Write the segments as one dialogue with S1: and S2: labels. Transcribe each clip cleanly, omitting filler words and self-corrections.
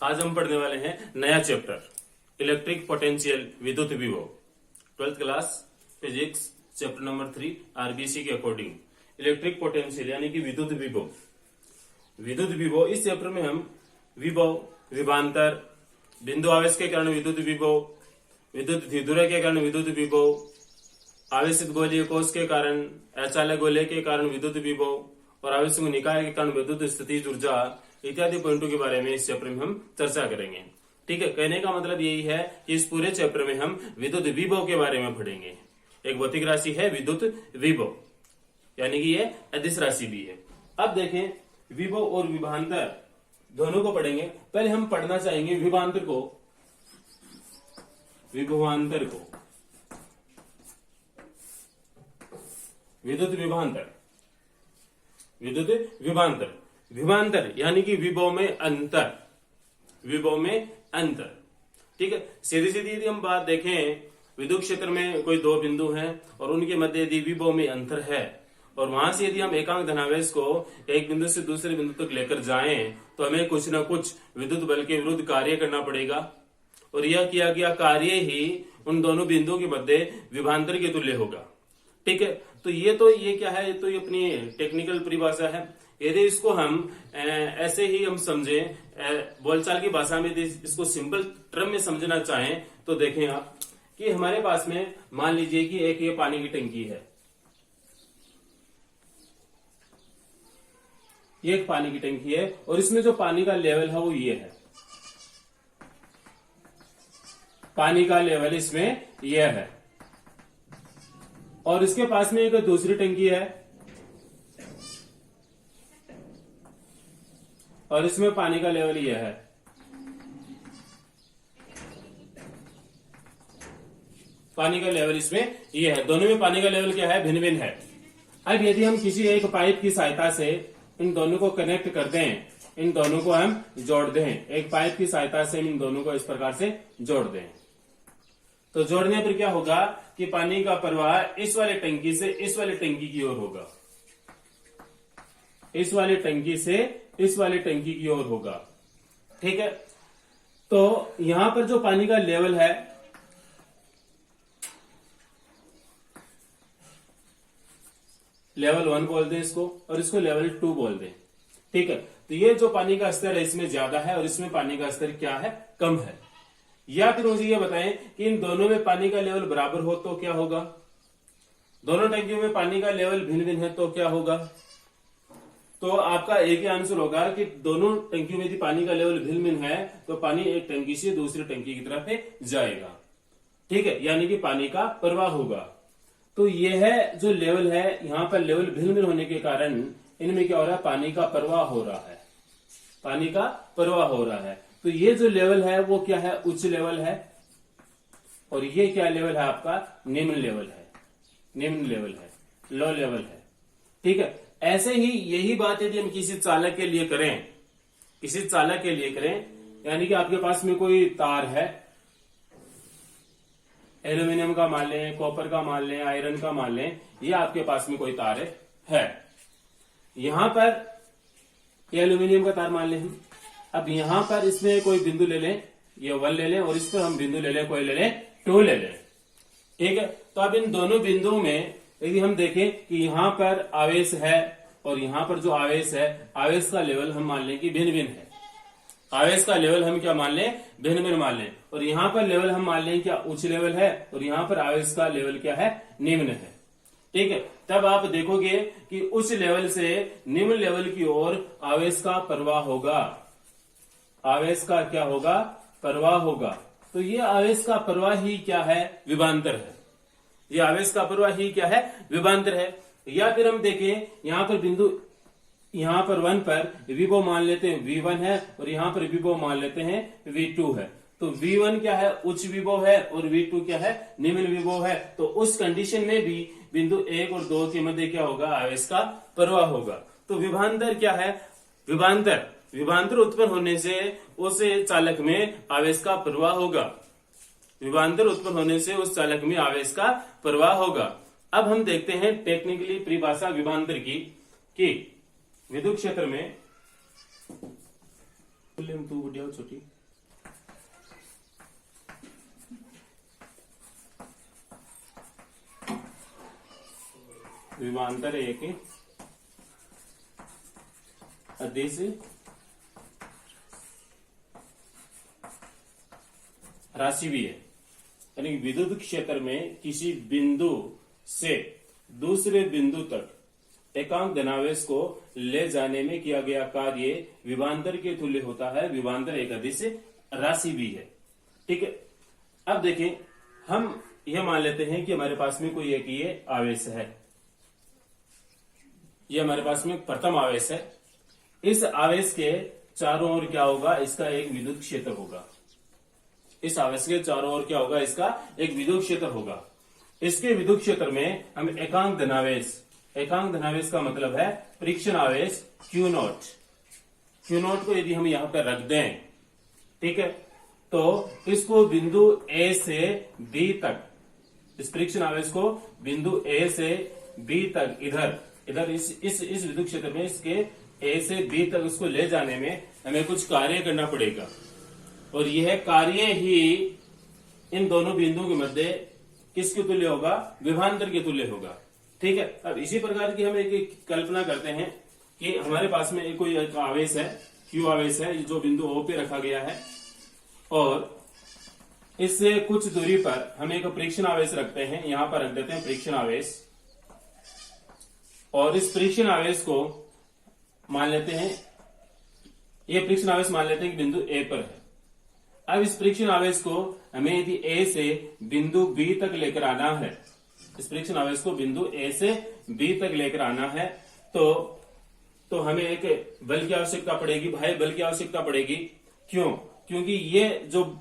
S1: आज हम पढ़ने वाले हैं नया चैप्टर इलेक्ट्रिक पोटेंशियल विद्युत विभव 12th class physics chapter number 3 RBC के अकॉर्डिंग इलेक्ट्रिक पोटेंशियल यानी कि विद्युत विभव इस चैप्टर में हम विभव विभवांतर बिंदु आवेश के कारण विद्युत विभव विद्युत द्विध्रुव के कारण विद्युत विभव आवेशित गोलीय कोश के कारण अचालक गोले के कारण विद्युत विभव और आवेशित निकाय के कारण विद्युत स्थितिज ऊर्जा इत्यादि पॉइंटों के बारे में इस चैप्टर में हम चर्चा करेंगे। ठीक है, कहने का मतलब यही है कि इस पूरे चैप्टर में हम विद्युत विभव के बारे में पढ़ेंगे। एक भौतिक राशि है विद्युत विभव, यानी कि ये अदिश राशि भी है। अब देखें विभव और विभवांतर दोनों को पढ़ेंगे। पहले हम पढ़ना चाहेंगे विभवांतर को, विभवांतर यानी कि विभव में अंतर। ठीक है, सीधी सीधी यदि हम बात देखें, विद्युत क्षेत्र में कोई दो बिंदु हैं और उनके मध्य यदि विभव में अंतर है और वहां से यदि हम एकांक धनावेश को एक बिंदु से दूसरे बिंदु तक लेकर जाएं तो हमें कुछ न कुछ विद्युत बल के विरुद्ध कार्य करना पड़ेगा और यह किया गया कार्य ही उन दोनों बिंदुओं के मध्य विभवांतर के तुल्य होगा। ठीक है, तो ये क्या है, ये तो ये अपनी टेक्निकल परिभाषा है। यदि इसको हम ऐसे ही हम समझे बोलचाल की भाषा में, यदि इसको सिंपल टर्म में समझना चाहें तो देखें आप कि हमारे पास में मान लीजिए कि एक ये पानी की टंकी है, ये एक पानी की टंकी है और इसमें जो पानी का लेवल है वो ये है, पानी का लेवल इसमें यह है और इसके पास में एक दूसरी टंकी है और इसमें पानी का लेवल यह है। पानी का लेवल इसमें यह है, दोनों में पानी का लेवल क्या है, भिन्न भिन्न है। अब यदि हम किसी एक पाइप की सहायता से इन दोनों को कनेक्ट कर दें, इन दोनों को हम जोड़ दें, एक पाइप की सहायता से इन दोनों को इस प्रकार से जोड़ दें, तो जोड़ने पर क्या होगा कि पानी का प्रवाह इस वाले टंकी से इस वाले टंकी की ओर होगा, इस वाले टंकी से इस वाले टंकी की ओर होगा। ठीक है, तो यहां पर जो पानी का लेवल है लेवल 1 बोल दें इसको और इसको लेवल 2 बोल दें। ठीक है, तो ये जो पानी का स्तर है इसमें ज्यादा है और इसमें पानी का स्तर क्या है, कम है। या फिर मुझे ये बताएं कि इन दोनों में पानी का लेवल बराबर हो तो क्या होगा, दोनों टंकियों में पानी का लेवल भिन्न भिन्न है तो क्या होगा। तो आपका एक ही आंसर होगा कि दोनों टंकियों में यदि पानी का लेवल भिन्न भिन्न है तो पानी एक टंकी से दूसरी टंकी की तरफ जाएगा। ठीक है, यानी कि पानी का प्रवाह होगा। तो यह जो लेवल है, यहां पर लेवल भिन्न भिन्न होने के कारण इनमें क्या हो रहा है, पानी का प्रवाह हो रहा है, पानी का प्रवाह हो रहा है। तो ये जो लेवल है वो क्या है, उच्च लेवल है और ये क्या लेवल है आपका, निम्न लेवल है, लो लेवल है। ठीक है, ऐसे ही यही बात यदि हम किसी चालक के लिए करें, यानी कि आपके पास में कोई तार है, एल्यूमिनियम का मान लें, कॉपर का मान लें, आयरन का मान लें, ये आपके पास में कोई तार है। यहां पर ये एल्यूमिनियम का तार मान लें हम। अब यहां पर इसमें कोई बिंदु ले लें, ये 1 ले लें और इस पर हम बिंदु ले लें, कोई ले लें 2 ले लें। ठीक है, तो अब इन दोनों बिंदुओं में यदि हम देखें कि यहां पर आवेश है और यहां पर जो आवेश है, आवेश का लेवल हम मान लें कि भिन्न भिन्न है, आवेश का लेवल हम क्या मान लें, भिन्न भिन्न मान लें, और यहां पर लेवल हम मान लें क्या उच्च लेवल है और यहां पर आवेश का लेवल क्या है, निम्न है। ठीक है, तब आप देखोगे कि उच्च लेवल से निम्न लेवल की ओर आवेश का प्रवाह होगा, आवेश का क्या होगा, प्रवाह होगा। तो ये आवेश का प्रवाह ही क्या है, विभवांतर है, ये आवेश का प्रवाह ही क्या है, विभवांतर है। या फिर हम देखें यहां पर बिंदु, यहां पर 1 पर विभव मान लेते हैं V1 है और यहां पर विभव मान लेते हैं V2 है। तो V1 क्या है, उच्च विभव है और V2 क्या है, निम्न विभव है। तो उस कंडीशन में भी बिंदु 1 और 2 के मध्य क्या होगा, आवेश का प्रवाह होगा। तो विभवांतर क्या है, विभवांतर उत्पन्न होने से उस चालक में आवेश का प्रवाह होगा, विभवांतर उत्पन्न होने से उस चालक में आवेश का प्रवाह होगा। अब हम देखते हैं टेक्निकली परिभाषा विभवांतर की, कि विद्युत क्षेत्र में तुल्यम तू बुढ़िया छोटी। विभांतर एक अदिश राशि भी है। यानी विद्युत क्षेत्र में किसी बिंदु से दूसरे बिंदु तक एकांक धनावेश को ले जाने में किया गया कार्य विभांतर के तुल्य होता है। विभांतर एक अदिश राशि भी है। ठीक है, अब देखें, हम यह मान लेते हैं कि हमारे पास में कोई एक ये आवेश है। ये हमारे पास में प्रथम आवेश है। इस आवेश के चारों ओर क्या होगा? इसका एक विद्युत क्षेत्र होगा। इस आवेश के चारों ओर क्या होगा? इसका एक विद्युत क्षेत्र होगा। इसके विद्युत क्षेत्र में हम एकांक धनावेश का मतलब है परीक्षण आवेश Q नॉट को यदि हम यहां पर रख दें, ठीक है, तो इसको बिंदु A से B तक, इस परीक्षण आवेश को बिंदु A से B तक इधर इस विद्युत क्षेत्र में इसके A से B तक उसको ले जाने में हमें कुछ कार्य करना पड़ेगा, और यह कार्य ही इन दोनों बिंदुओं के मध्य किसके तुल्य होगा? विभांतर के तुल्य होगा। ठीक है, अब इसी प्रकार की हम एक कल्पना करते हैं कि हमारे पास में एक कोई आवेश है, Q आवेश है, जो बिंदु O पे रखा गया है, और इससे कुछ दूरी पर हम एक परीक्षण आवेश रखते हैं। यहां पर रख देते हैं परीक्षण आवेश, और इस परीक्षण आवेश को मान लेते हैं, ये परीक्षण आवेश मान लेते हैं कि बिंदु A पर है। अब इस परीक्षण आवेश को हमें यदि A से बिंदु B तक लेकर आना है, इस परीक्षण आवेश को बिंदु A से B तक लेकर आना है, तो हमें एक बल की आवश्यकता पड़ेगी, बाह्य बल की आवश्यकता पड़ेगी। क्यों? क्योंकि ये जो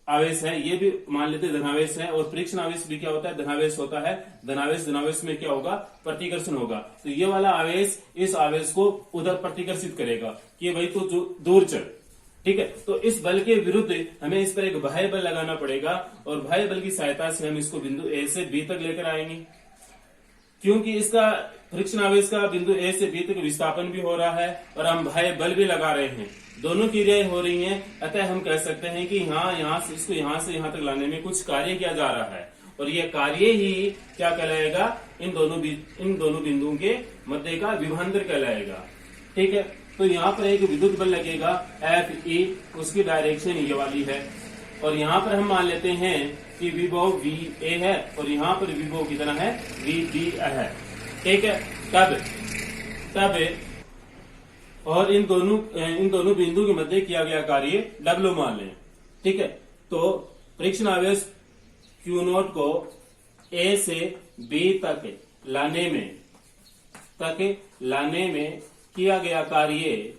S1: आवेश है ये भी मान लेते धनावेश है, और परीक्षण आवेश भी क्या होता है? धनावेश होता है। धनावेश में क्या होगा? प्रतिकर्षण होगा। तो ये वाला आवेश इस आवेश को उधर प्रतिकर्षित करेगा कि भाई तो दूर चल। ठीक है, तो इस बल के विरुद्ध हमें इस पर एक बाह्य बल लगाना पड़ेगा, और बाह्य बल की सहायता से हम इसको बिंदु A से B तक लेकर आएंगे। क्योंकि इसका परीक्षण आवेश का बिंदु A से B तक विस्थापन भी हो रहा है, और हम बाह्य बल भी लगा रहे हैं, दोनों क्रियाएं हो रही हैं। अतः हम कह सकते हैं कि यहां से इसको यहां से यहां तक लाने में कुछ कार्य किया जा रहा है, और यह कार्य ही क्या कहलाएगा? इन दोनों बिंदुओं के मध्य का विभांतर कहलाएगा। ठीक है, तो यहाँ पर एक विद्युत बल लगेगा Fe, उसकी डायरेक्शन ये वाली है, और यहाँ पर हम मान लेते हैं कि विभव VA है, और यहाँ पर विभव कितना है? VB है। ठीक है, तब और इन दोनों बिंदु के मध्य किया गया कार्य W मान लें। ठीक है, तो परीक्षण आवेश Q नॉट को A से B तक लाने में किया गया कार्य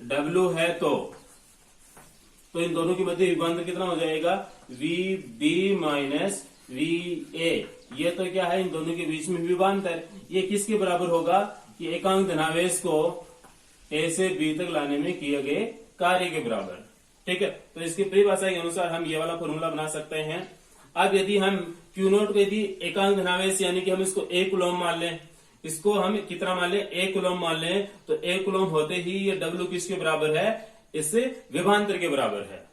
S1: W है, तो इन दोनों के मध्य विभांतर कितना हो जाएगा? VB minus VA। ये तो क्या है? इन दोनों के बीच में विभांतर। ये किसके बराबर होगा? कि एकांक धनावेश को A से B तक लाने में किए गए कार्य के बराबर। ठीक है, तो इसकी परिभाषा के अनुसार हम ये वाला फॉर्मूला बना सकते हैं। अब यदि हम Q नॉट को यदि एकांक धनावेश यानी कि हम इसको 1 कूलम मान लें, इसको हम कितना मान लें? 1 कूलम मान लें, तो 1 कूलम होते ही ये W किसके बराबर है? इससे विभांतर के बराबर है,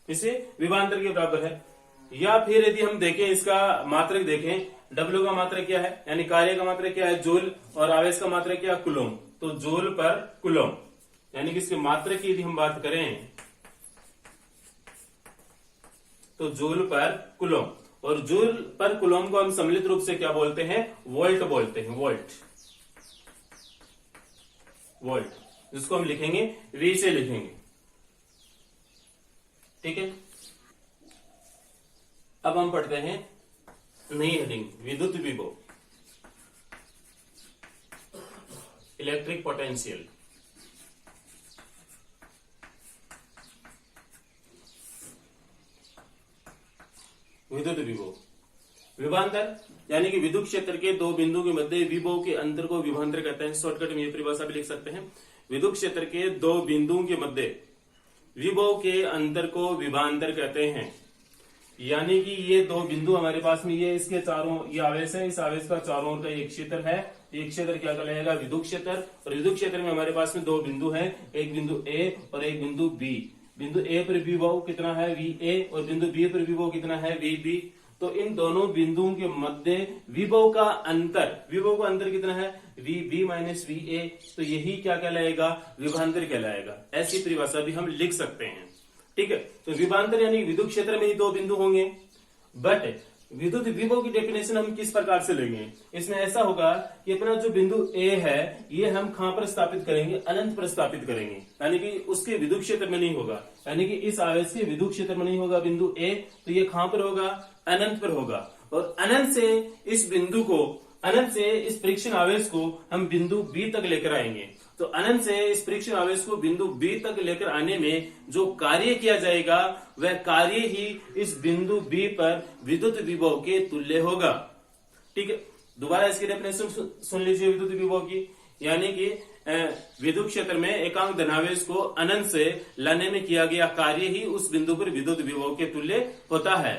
S1: इसे विभांतर के बराबर है। या फिर यदि हम देखें, इसका मात्रक देखें, W का मात्रक क्या है? यानी कार्य का मात्रक क्या है? जूल, और आवेश का मात्रक क्या? कूलम। तो जूल पर कूलम, यानी कि इसके मात्रक की यदि हम बात करें तो जूल पर कूलम, और जूल पर कूलम को हम सम्मिलित रूप से क्या बोलते हैं? वोल्ट बोलते हैं। वोल्ट, जिसको हम लिखेंगे V से लिखेंगे। ठीक है, अब हम पढ़ते हैं नई हेडिंग, विद्युत विभव, इलेक्ट्रिक पोटेंशियल। विद्युत विभव, विभांतर यानी कि विद्युत क्षेत्र के दो बिंदु के मध्य विभव के अंतर को विभांतर कहते हैं। शॉर्टकट में ये परिभाषा भी लिख सकते हैं। विद्युत क्षेत्र के दो बिंदुओं के मध्य विभव के अंतर को विभांतर कहते हैं। यानी कि ये दो बिंदु हमारे पास में, ये इसके चारों, ये आवेश है, इस आवेश का चारों ओर का एक क्षेत्र है। एक क्षेत्र क्या कहलाएगा? विद्युत क्षेत्र। और विद्युत क्षेत्र में हमारे पास में दो बिंदु हैं, एक बिंदु ए और एक बिंदु बी। बिंदु ए पर विभव कितना है? VA, और बिंदु बी पर विभव कितना है? VB। तो इन दोनों बिंदुओं के मध्य विभव का अंतर कितना है? VB minus VA। तो यही क्या कहलाएगा? विभवांतर कहलाएगा। ऐसी परिभाषा भी हम लिख सकते हैं। ठीक है, तो विभवांतर यानी विद्युत क्षेत्र में ही दो बिंदु होंगे। बट विद्युत विभव की डेफिनेशन हम किस प्रकार से लेंगे? इसमें ऐसा होगा कि अपना जो बिंदु ए है, ये हम कहां पर स्थापित करेंगे? अनंत पर स्थापित करेंगे, यानी कि उसके विद्युत क्षेत्र में नहीं होगा, यानी कि इस आवेश के विद्युत क्षेत्र में नहीं होगा बिंदु ए। तो ये कहां पर होगा? अनंत पर होगा। और अनंत से इस परीक्षण आवेश को हम बिंदु बी तक लेकर आएंगे। तो अनंत से इस परीक्षण आवेश को बिंदु बी तक लेकर आने में जो कार्य किया जाएगा, वह कार्य ही इस बिंदु बी पर विद्युत विभव के तुल्य होगा। ठीक है, दोबारा इसकी डेफिनेशन सुन लीजिए विद्युत विभव की। यानी कि विद्युत क्षेत्र में एकांक धनावेश को अनंत से लाने में किया गया कार्य ही उस बिंदु पर विद्युत विभव के तुल्य होता है।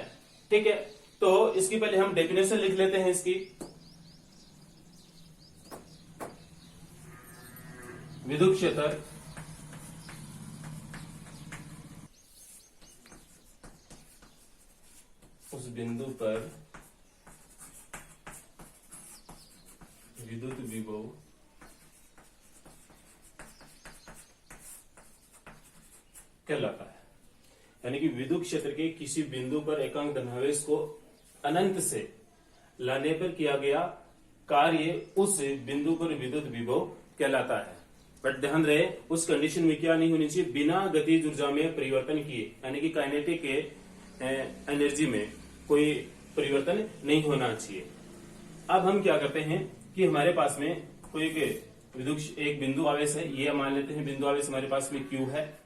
S1: ठीक है, तो इसकी पहले हम डेफिनेशन लिख लेते हैं इसकी। विद्युत क्षेत्र उस बिंदु पर विद्युत विभव कहलाता है। यानी कि विद्युत क्षेत्र के किसी बिंदु पर एकांक धनावेश को अनंत से लाने पर किया गया कार्य उस बिंदु पर विद्युत विभव कहलाता है। बट ध्यान रहे, उस कंडीशन में क्या नहीं होनी चाहिए? बिना गतिज ऊर्जा में परिवर्तन किए, यानी कि काइनेटिक एनर्जी में कोई परिवर्तन नहीं होना चाहिए। अब हम क्या करते हैं कि हमारे पास में कोई एक बिंदु आवेश है, ये मान लेते हैं बिंदु आवेश हमारे पास में Q है,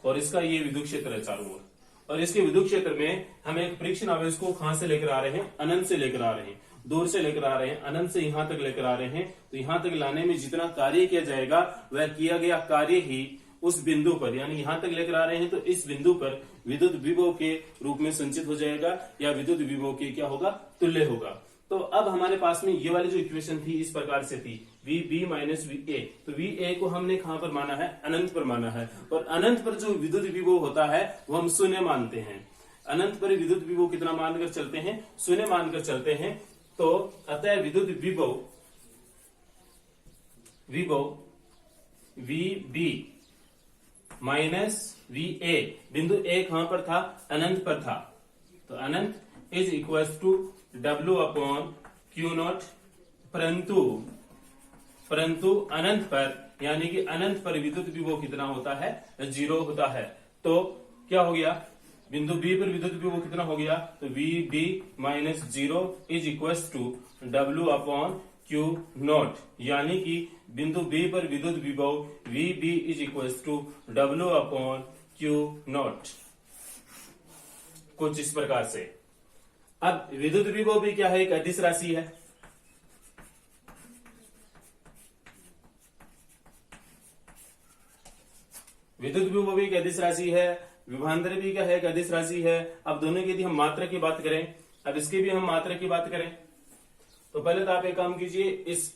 S1: और इसका ये विद्युत क्षेत्र है चारों ओर। और इसके विद्युत क्षेत्र में हम एक परीक्षण आवेश को कहां से लेकर आ रहे हैं? अनंत से लेकर आ रहे हैं, दूर से लेकर आ रहे हैं, अनंत से यहां तक लेकर आ रहे हैं। तो यहां तक लाने में जितना कार्य किया जाएगा, वह किया गया कार्य ही उस बिंदु पर, यानी यहां तक लेकर आ रहे हैं तो इस बिंदु पर विद्युत विभव के रूप में संचित हो जाएगा, या विद्युत विभव के क्या होगा? तुल्य होगा। तो अब हमारे पास में ये वाली जो इक्वेशन थी इस प्रकार से थी, VB माइनस VA। तो VA को हमने कहां पर माना है? अनंत पर माना है। और अनंत पर जो विद्युत विभव होता है वो हम शून्य मानते हैं। अनंत पर विद्युत विभव कितना मानकर चलते हैं? शून्य मानकर चलते हैं। तो अतः विद्युत विभव VB माइनस VA, बिंदु ए कहां पर था? अनंत पर था। तो अनंत is equal to W upon Q naught, परंतु अनंत पर, यानी कि अनंत पर विद्युत विभव कितना होता है? 0 होता है। तो क्या हो गया? बिंदु बी पर विद्युत विभव कितना हो गया? तो VB minus 0 is equal to W upon Q naught, यानी कि बिंदु बी पर विद्युत विभव VB is equal to W upon Q naught, कुछ इस प्रकार से। अब विद्युत विभव भी क्या है? एक अदिश राशि है। विद्युत विभव भी एक अदिश राशि है, विभवांतर भी क्या है? एक अदिश राशि है। अब दोनों की यदि हम मात्रा की बात करें, अब इसकी भी हम मात्रा की बात करें, तो पहले तो आप एक काम कीजिए, इस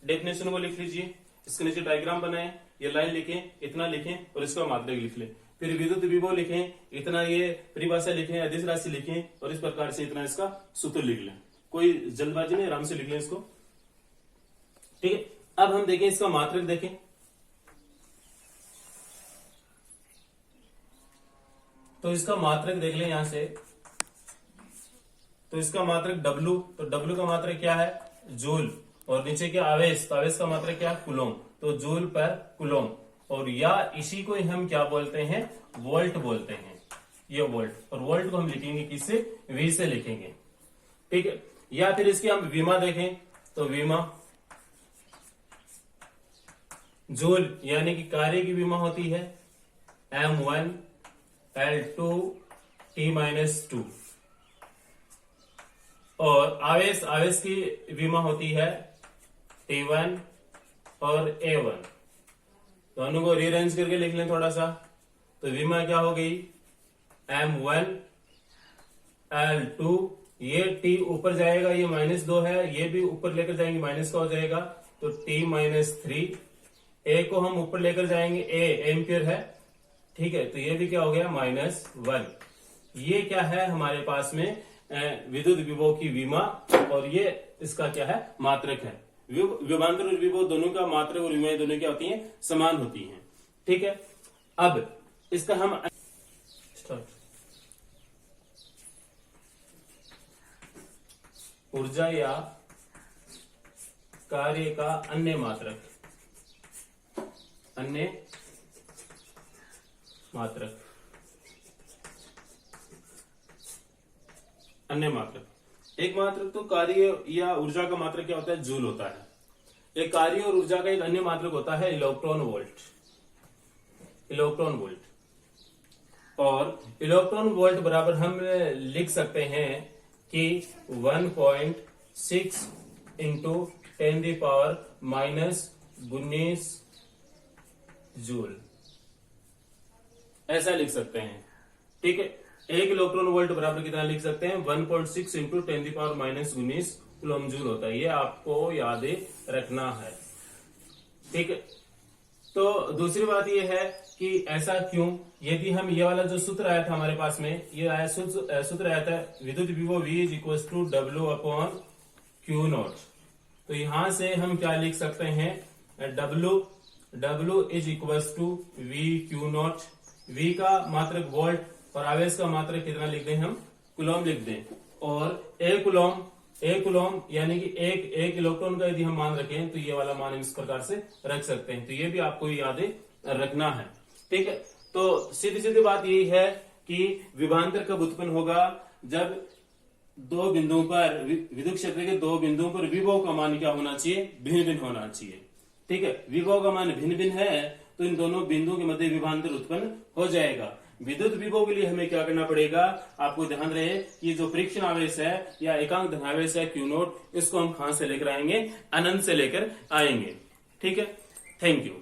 S1: डेफिनेशन को लिख लीजिए, इसके नीचे डायग्राम बनाएं, ये लाइन लिखें, इतना लिखें, और इसका मात्रक लिख लें। फिर विद्युत विभव लिखें, इतना ये परिभाषा लिखें, अदिश राशि लिखें, और इस प्रकार से इतना इसका सूत्र लिख लें। कोई जल्दबाजी नहीं, आराम से लिख लें इसको। ठीक है, अब हम देखें इसका मात्रक देखें। तो इसका मात्रक देख लें यहां से, तो इसका मात्रक W, तो W का मात्रक क्या है? जूल। और नीचे क्या? आवेश, तो आवेश का मात्रक क्या? कूलम। तो जूल पर कूलम, और या इसी को हम क्या बोलते हैं? वोल्ट बोलते हैं, ये वोल्ट। और वोल्ट को हम लिखेंगे किससे? V से लिखेंगे। ठीक है, या फिर इसकी हम विमा देखें, तो विमा जूल, यानी कि कार्य की विमा होती है M1 L2 T-2, और आवेश की विमा होती है T1 और A1। दोनों को रीअरेंज करके लिख लें थोड़ा सा। तो विमा क्या हो गई? M1 L2, ये T ऊपर जाएगा, ये -2 है, ये भी ऊपर लेकर जाएंगे माइनस का हो जाएगा, तो T-3। A को हम ऊपर लेकर जाएंगे, A एम्पियर है, ठीक है, तो ये भी क्या हो गया -1। ये क्या है हमारे पास में विद्युत विभव की विमा, और ये इसका क्या है मात्रक है। विभवांतर और विभव दोनों का मात्रक और विमा दोनों क्या होती हैं, समान होती हैं, ठीक है। अब इसका हम ऊर्जा या कार्य का अन्य मात्रक, एक मात्रक तो कार्य या ऊर्जा का मात्रक क्या होता है, जूल होता है। एक कार्य और ऊर्जा का एक अन्य मात्रक होता है इलेक्ट्रॉन वोल्ट। और इलेक्ट्रॉन वोल्ट बराबर हम लिख सकते हैं कि 1.6 इंटू 10⁻⁻19 जूल, ऐसा लिख सकते हैं, ठीक है। एक इलेक्ट्रॉन वोल्ट बराबर कितना लिख सकते हैं, 1.6 इंटू 10⁻⁻19 कूलम जूल होता है। ये आपको याद रखना है, ठीक है। तो दूसरी बात ये है कि ऐसा क्यों, यदि हम ये वाला जो सूत्र आया था हमारे पास में, ये आया सूत्र आया था विद्युत विभव V = W/Q0। तो यहां से हम क्या लिख सकते हैं, W = VQ0। V का मात्रक वोल्ट और आवेश का मात्रक कितना लिख दें हम, कूलम लिख दें। और एक कूलम यानी कि एक इलेक्ट्रॉन का यदि हम मान रखें तो ये वाला मान इस प्रकार से रख सकते हैं। तो ये भी आपको याद रखना है, ठीक है। तो सीधी बात यही है कि विभवांतर कब उत्पन्न होगा, जब दो बिंदुओं पर विद्युत क्षेत्र के दो बिंदुओं पर विभव का मान क्या होना चाहिए, भिन्न भिन्न होना चाहिए, ठीक है। विभव का मान भिन्न भिन्न है तो इन दोनों बिंदुओं के मध्य विभवांतर उत्पन्न हो जाएगा। विद्युत विभव के लिए हमें क्या करना पड़ेगा, आपको ध्यान रहे कि जो परीक्षण आवेश है या एकांक धनावेश है Q0, इसको हम कहां से लेकर आएंगे, अनंत से लेकर आएंगे, ठीक है। Thank you.